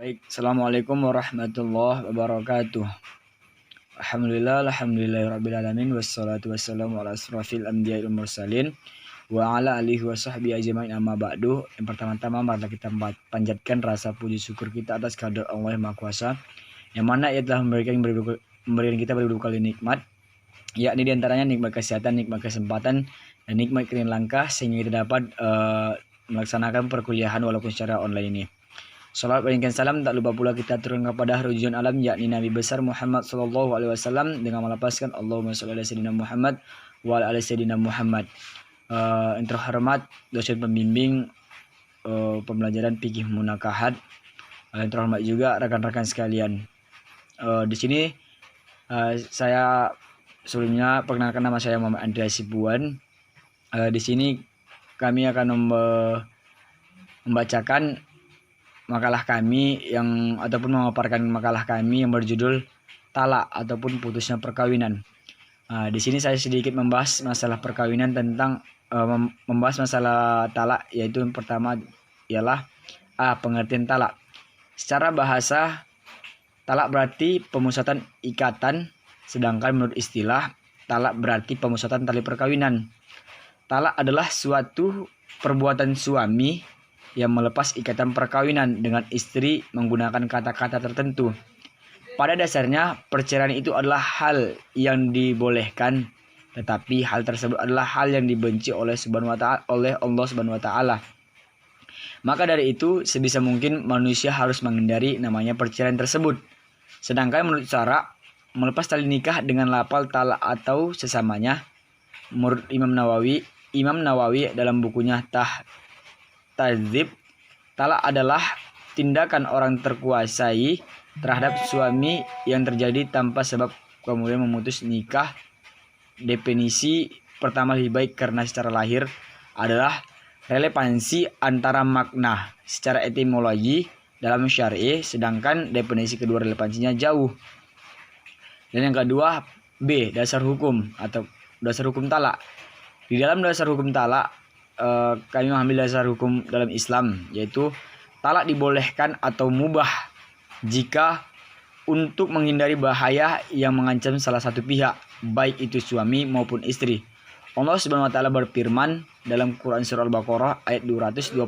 Baik, Assalamualaikum warahmatullahi wabarakatuh. Alhamdulillahirrabbilalamin. Wassalatu wassalamu ala asrafil anbiya wal mursalin wa ala alihi wa sahbihi ajma'in, amma ba'du. Yang pertama-tama marilah kita panjatkan rasa puji syukur kita atas kehadirat Allah yang Maha Kuasa, yang mana Ia telah memberikan kita berdua kali nikmat, yakni diantaranya nikmat kesehatan, nikmat kesempatan, dan nikmat kering langkah, sehingga kita dapat melaksanakan perkuliahan walaupun secara online ini. Salat dan salam tak lupa pula kita turunkan kepada rujukan alam, yakni Nabi besar Muhammad sallallahu alaihi wasallam, dengan melapaskan Allahumma shalli ala sayyidina Muhammad wa ala sayyidina Muhammad. Yang terhormat dosen pembimbing pembelajaran fikih munakahat, yang terhormat juga rekan-rekan sekalian. Di sini saya sebelumnya perkenalkan, nama saya Muhammad Andreas Sibuan. Di sini kami akan membacakan makalah kami ataupun memaparkan makalah kami yang berjudul talak ataupun putusnya perkawinan. Di sini saya sedikit membahas masalah perkawinan tentang membahas masalah talak, yaitu yang pertama ialah pengertian talak. Secara bahasa, talak berarti pemusatan ikatan, sedangkan menurut istilah talak berarti pemusatan tali perkawinan. Talak adalah suatu perbuatan suami yang melepas ikatan perkawinan dengan istri menggunakan kata-kata tertentu. Pada dasarnya, perceraian itu adalah hal yang dibolehkan, tetapi hal tersebut adalah hal yang dibenci oleh Allah Subhanahu wa taala. Maka dari itu, sebisa mungkin manusia harus menghindari namanya perceraian tersebut. Sedangkan menurut cara melepas tali nikah dengan lafal talak atau sesamanya, menurut Imam Nawawi dalam bukunya Tahdzib, talak adalah tindakan orang terkuasai terhadap suami yang terjadi tanpa sebab kemudian memutus nikah. Definisi pertama lebih baik karena secara lahir adalah relevansi antara makna secara etimologi dalam syar'i, sedangkan definisi kedua relevansinya jauh. Dan yang kedua, B, dasar hukum atau dasar hukum talak. Di dalam dasar hukum talak, kami mengambil dasar hukum dalam Islam, yaitu talak dibolehkan atau mubah jika untuk menghindari bahaya yang mengancam salah satu pihak, baik itu suami maupun istri. Allah Subhanahu wa taala berfirman dalam Quran surah Al-Baqarah ayat 229,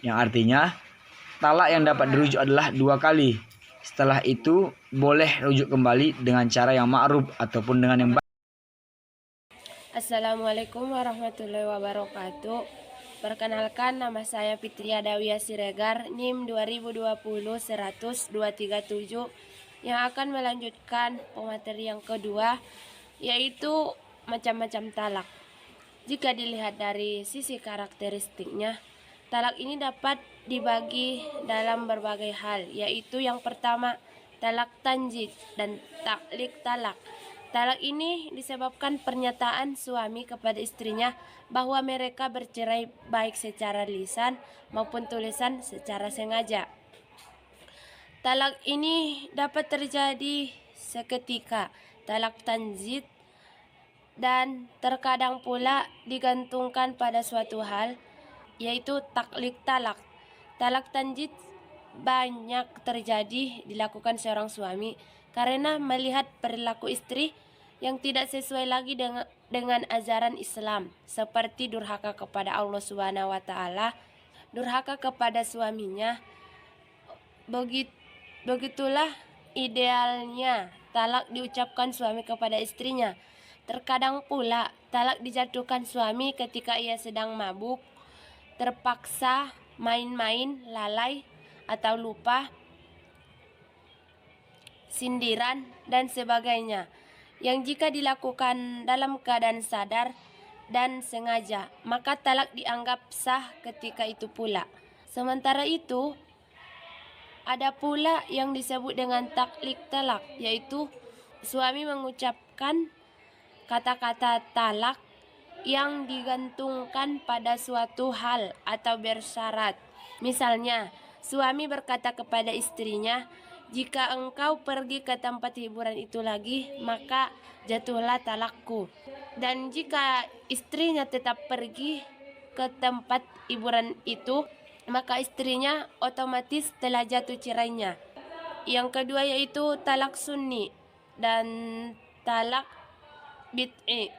yang artinya talak yang dapat dirujuk adalah 2 kali. Setelah itu boleh rujuk kembali dengan cara yang ma'ruf ataupun dengan yang baik. Assalamualaikum warahmatullahi wabarakatuh. Perkenalkan, nama saya Fitri Adawiyah Siregar, NIM 2020-100-237, yang akan melanjutkan pemateri yang kedua, yaitu macam-macam talak. Jika dilihat dari sisi karakteristiknya, talak ini dapat dibagi dalam berbagai hal, yaitu yang pertama talak tanjid dan taklik talak. Talak ini disebabkan pernyataan suami kepada istrinya bahwa mereka bercerai baik secara lisan maupun tulisan secara sengaja. Talak ini dapat terjadi seketika, talak tanjid, dan terkadang pula digantungkan pada suatu hal, yaitu taklik talak. Talak tanjid banyak terjadi dilakukan seorang suami karena melihat perilaku istri yang tidak sesuai lagi dengan ajaran Islam, seperti durhaka kepada Allah Subhanahu wa taala, durhaka kepada suaminya. Begitulah idealnya talak diucapkan suami kepada istrinya. Terkadang pula talak dijatuhkan suami ketika ia sedang mabuk, terpaksa main-main, lalai atau lupa, sindiran, dan sebagainya, yang jika dilakukan dalam keadaan sadar dan sengaja, maka talak dianggap sah ketika itu pula. Sementara itu, ada pula yang disebut dengan taklik talak, yaitu suami mengucapkan kata-kata talak yang digantungkan pada suatu hal atau bersyarat. Misalnya, suami berkata kepada istrinya, "Jika engkau pergi ke tempat hiburan itu lagi, maka jatuhlah talakku." Dan jika istrinya tetap pergi ke tempat hiburan itu, maka istrinya otomatis telah jatuh cerainya. Yang kedua yaitu talak sunni dan talak bid'i.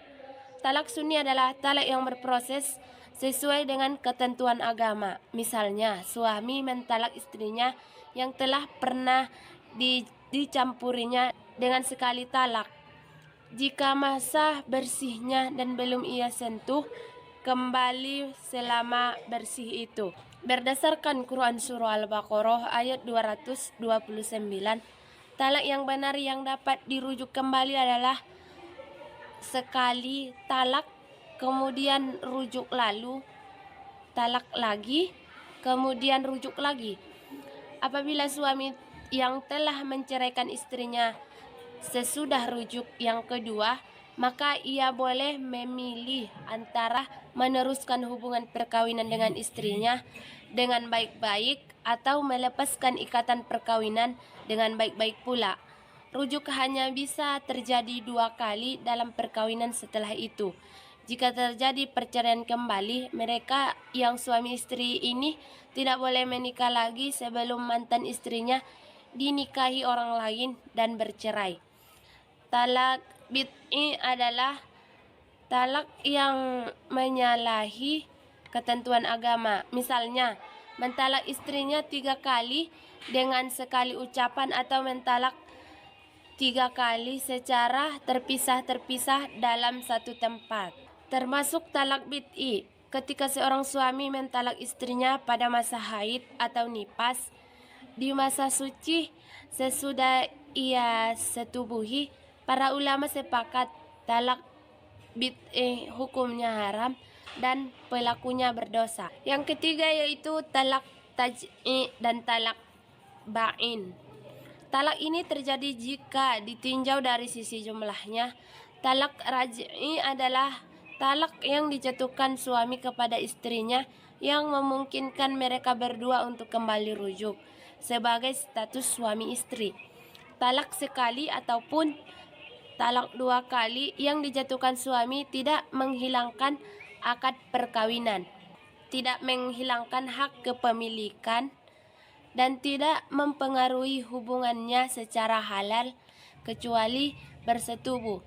Talak sunni adalah talak yang berproses sesuai dengan ketentuan agama. Misalnya, suami mentalak istrinya yang telah pernah dicampurinya dengan sekali talak. Jika masa bersihnya dan belum ia sentuh, kembali selama bersih itu. Berdasarkan Quran Surah Al-Baqarah ayat 229, talak yang benar yang dapat dirujuk kembali adalah sekali talak, kemudian rujuk lalu, talak lagi, kemudian rujuk lagi. Apabila suami yang telah menceraikan istrinya sesudah rujuk yang kedua, maka ia boleh memilih antara meneruskan hubungan perkawinan dengan istrinya dengan baik-baik atau melepaskan ikatan perkawinan dengan baik-baik pula. Rujuk hanya bisa terjadi 2 kali dalam perkawinan setelah itu. Jika terjadi perceraian kembali, mereka yang suami istri ini tidak boleh menikah lagi sebelum mantan istrinya dinikahi orang lain dan bercerai. Talak bid'i adalah talak yang menyalahi ketentuan agama. Misalnya, mentalak istrinya 3 kali dengan sekali ucapan atau mentalak 3 kali secara terpisah-terpisah dalam satu tempat. Termasuk talak bid'i, ketika seorang suami mentalak istrinya pada masa haid atau nifas, di masa suci sesudah ia setubuhi. Para ulama sepakat talak bid'i hukumnya haram dan pelakunya berdosa. Yang ketiga yaitu talak taj'i dan talak ba'in. Talak ini terjadi jika ditinjau dari sisi jumlahnya. Talak raj'i adalah talak yang dijatuhkan suami kepada istrinya yang memungkinkan mereka berdua untuk kembali rujuk sebagai status suami istri. Talak sekali ataupun talak 2 kali yang dijatuhkan suami tidak menghilangkan akad perkawinan, tidak menghilangkan hak kepemilikan, dan tidak mempengaruhi hubungannya secara halal kecuali bersetubuh.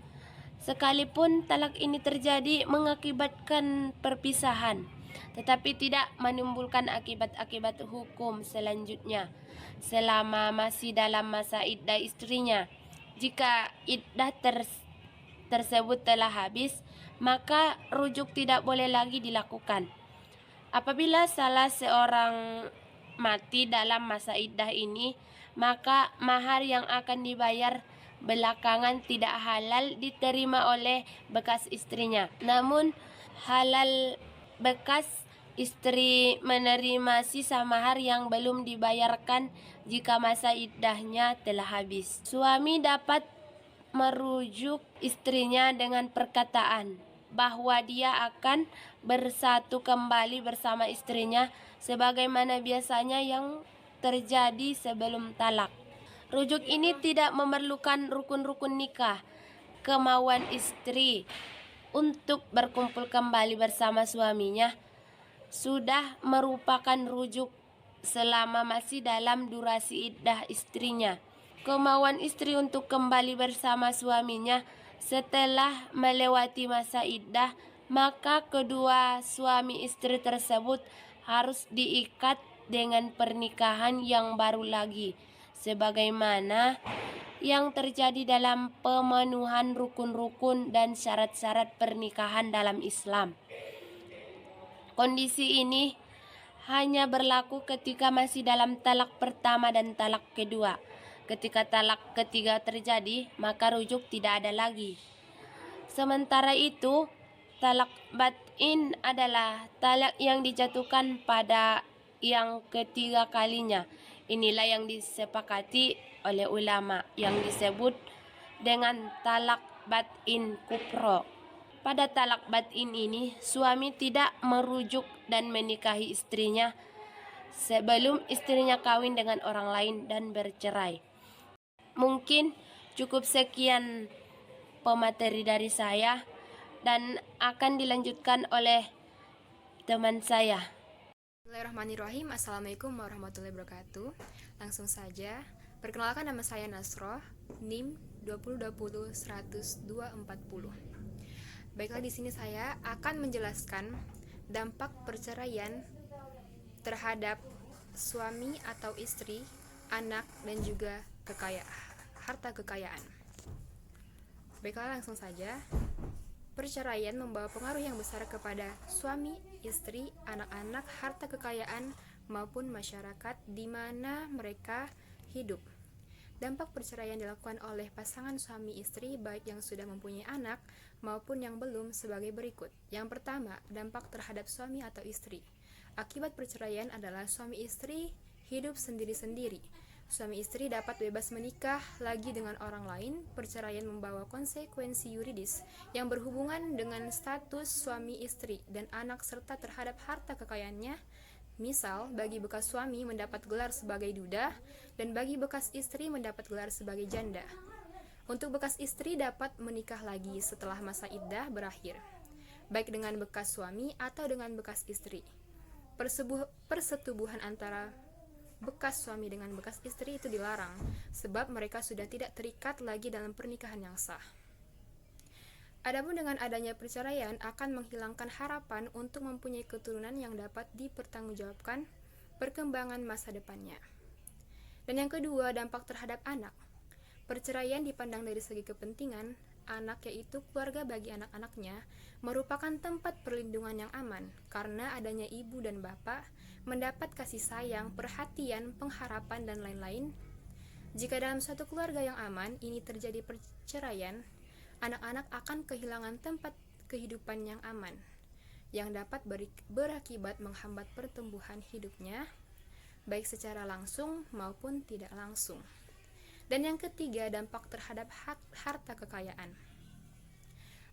Sekalipun talak ini terjadi mengakibatkan perpisahan, tetapi tidak menimbulkan akibat-akibat hukum selanjutnya selama masih dalam masa iddah istrinya. Jika iddah tersebut telah habis, maka rujuk tidak boleh lagi dilakukan. Apabila salah seorang mati dalam masa iddah ini, maka mahar yang akan dibayar belakangan tidak halal diterima oleh bekas istrinya. Namun halal bekas istri menerima sisa mahar yang belum dibayarkan jika masa iddahnya telah habis. Suami dapat merujuk istrinya dengan perkataan bahwa dia akan bersatu kembali bersama istrinya sebagaimana biasanya yang terjadi sebelum talak. Rujuk ini tidak memerlukan rukun-rukun nikah. Kemauan istri untuk berkumpul kembali bersama suaminya sudah merupakan rujuk selama masih dalam durasi iddah istrinya. Kemauan istri untuk kembali bersama suaminya setelah melewati masa iddah, maka kedua suami istri tersebut harus diikat dengan pernikahan yang baru lagi, sebagaimana yang terjadi dalam pemenuhan rukun-rukun dan syarat-syarat pernikahan dalam Islam. Kondisi ini hanya berlaku ketika masih dalam talak pertama dan talak kedua. Ketika talak ketiga terjadi, maka rujuk tidak ada lagi. Sementara itu, talak bat'in adalah talak yang dijatuhkan pada yang ketiga kalinya. Inilah yang disepakati oleh ulama yang disebut dengan talak bat'in kubro. Pada talak bat'in ini, suami tidak merujuk dan menikahi istrinya sebelum istrinya kawin dengan orang lain dan bercerai. Mungkin cukup sekian pemateri dari saya dan akan dilanjutkan oleh teman saya. Bismillahirrahmanirrahim. Assalamualaikum warahmatullahi wabarakatuh. Langsung saja, perkenalkan nama saya Nasroh, NIM 2020-100-240. Baiklah, di sini saya akan menjelaskan dampak perceraian terhadap suami atau istri, anak, dan juga harta kekayaan. Baiklah, langsung saja. Perceraian membawa pengaruh yang besar kepada suami, istri, anak-anak, harta kekayaan, maupun masyarakat di mana mereka hidup. Dampak perceraian dilakukan oleh pasangan suami istri baik yang sudah mempunyai anak maupun yang belum sebagai berikut. Yang pertama, dampak terhadap suami atau istri. Akibat perceraian adalah suami istri hidup sendiri-sendiri. Suami istri dapat bebas menikah lagi dengan orang lain. Perceraian membawa konsekuensi yuridis yang berhubungan dengan status suami istri dan anak serta terhadap harta kekayaannya. Misal, bagi bekas suami mendapat gelar sebagai duda dan bagi bekas istri mendapat gelar sebagai janda. Untuk bekas istri dapat menikah lagi setelah masa iddah berakhir, baik dengan bekas suami atau dengan bekas istri. Persetubuhan antara bekas suami dengan bekas istri itu dilarang, sebab mereka sudah tidak terikat lagi dalam pernikahan yang sah. Adapun dengan adanya perceraian akan menghilangkan harapan untuk mempunyai keturunan yang dapat dipertanggungjawabkan perkembangan masa depannya. Dan yang kedua, dampak terhadap anak. Perceraian dipandang dari segi kepentingan anak, yaitu keluarga bagi anak-anaknya, merupakan tempat perlindungan yang aman karena adanya ibu dan bapak mendapat kasih sayang, perhatian, pengharapan, dan lain-lain. Jika dalam suatu keluarga yang aman ini terjadi perceraian, anak-anak akan kehilangan tempat kehidupan yang aman, yang dapat berakibat menghambat pertumbuhan hidupnya, baik secara langsung maupun tidak langsung. Dan yang ketiga, dampak terhadap harta kekayaan.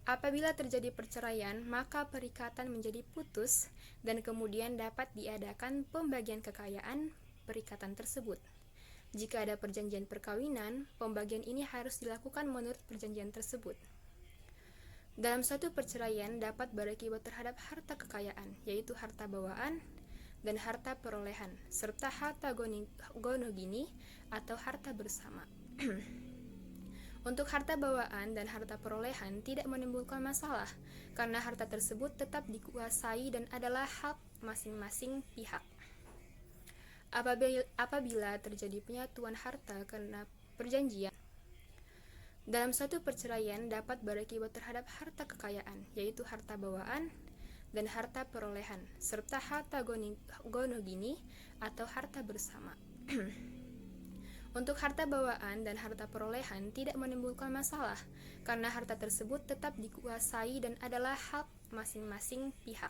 Apabila terjadi perceraian, maka perikatan menjadi putus dan kemudian dapat diadakan pembagian kekayaan perikatan tersebut. Jika ada perjanjian perkawinan, pembagian ini harus dilakukan menurut perjanjian tersebut. Dalam suatu perceraian dapat berakibat terhadap harta kekayaan, yaitu harta bawaan dan harta perolehan, serta harta gonogini atau harta bersama. Untuk harta bawaan dan harta perolehan tidak menimbulkan masalah, karena harta tersebut tetap dikuasai dan adalah hak masing-masing pihak. Apabila terjadi penyatuan harta karena perjanjian, dalam suatu perceraian dapat berakibat terhadap harta kekayaan, yaitu harta bawaan dan harta perolehan, serta harta gonogini atau harta bersama. Untuk harta bawaan dan harta perolehan tidak menimbulkan masalah, karena harta tersebut tetap dikuasai dan adalah hak masing-masing pihak.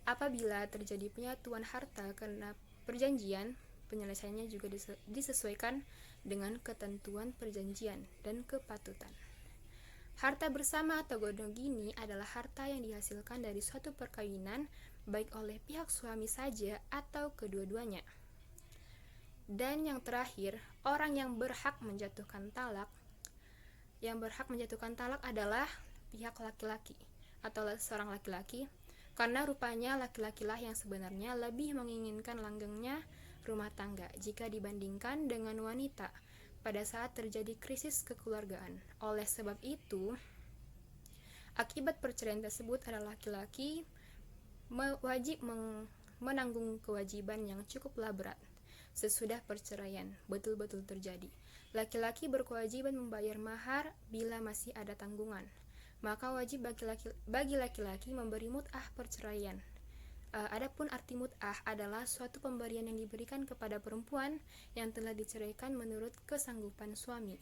Apabila terjadi penyatuan harta karena perjanjian, penyelesaiannya juga disesuaikan dengan ketentuan perjanjian dan kepatutan. Harta bersama atau gonogini adalah harta yang dihasilkan dari suatu perkawinan, baik oleh pihak suami saja atau kedua-duanya. Dan yang terakhir, orang yang berhak menjatuhkan talak adalah pihak laki-laki atau seorang laki-laki, karena rupanya laki-lakilah yang sebenarnya lebih menginginkan langgengnya rumah tangga jika dibandingkan dengan wanita pada saat terjadi krisis kekeluargaan. Oleh sebab itu, akibat perceraian tersebut adalah laki-laki wajib menanggung kewajiban yang cukuplah berat. Sesudah perceraian betul-betul terjadi, laki-laki berkewajiban membayar mahar bila masih ada tanggungan. Maka wajib bagi laki-laki memberi mut'ah perceraian. Adapun arti mut'ah adalah suatu pemberian yang diberikan kepada perempuan yang telah diceraikan menurut kesanggupan suami.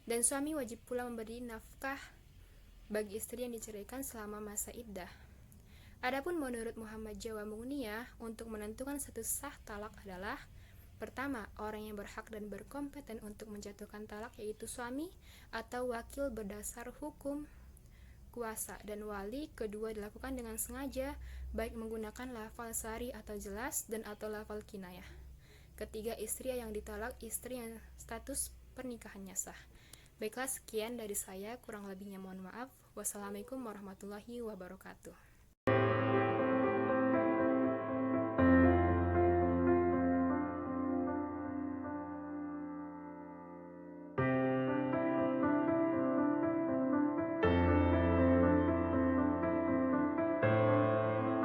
Dan suami wajib pula memberi nafkah bagi istri yang diceraikan selama masa iddah. Adapun menurut Muhammad Jawa Mugniyah, untuk menentukan status sah talak adalah: pertama, orang yang berhak dan berkompeten untuk menjatuhkan talak yaitu suami atau wakil berdasar hukum kuasa dan wali. Kedua, dilakukan dengan sengaja, baik menggunakan lafal sari atau jelas dan atau lafal kinayah. Ketiga, istri yang ditalak istri yang status pernikahannya sah. Baiklah, sekian dari saya, kurang lebihnya mohon maaf. Wassalamualaikum warahmatullahi wabarakatuh.